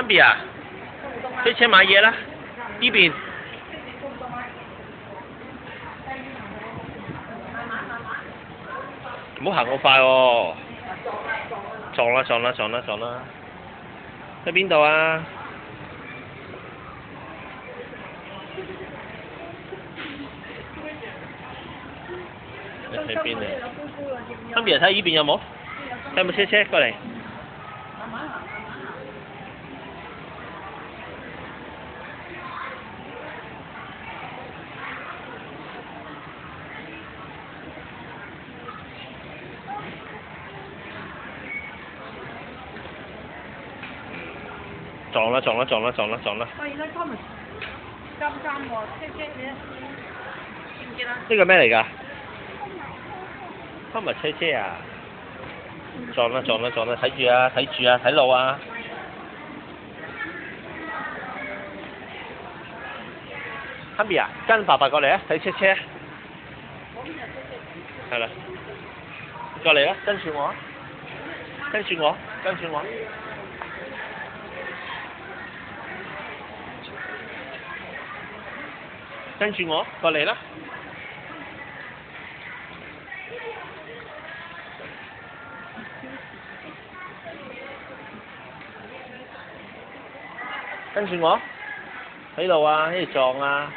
Hamby啊，推車買嘢啦，呢邊。唔好行咁快喎！撞啦！喺邊度啊？你喺邊啊？Hamby啊，睇下呢邊有冇？有冇車過嚟？撞啦！喂，而家今日金衫喎，車你記唔記得？呢個咩嚟㗎？今日車啊！撞啦！睇路啊！Hamby啊，跟爸爸過嚟啊！睇車。係啦，過嚟啦，跟住我。跟住我。過嚟啦。跟住我喺度啊，喺度撞啊！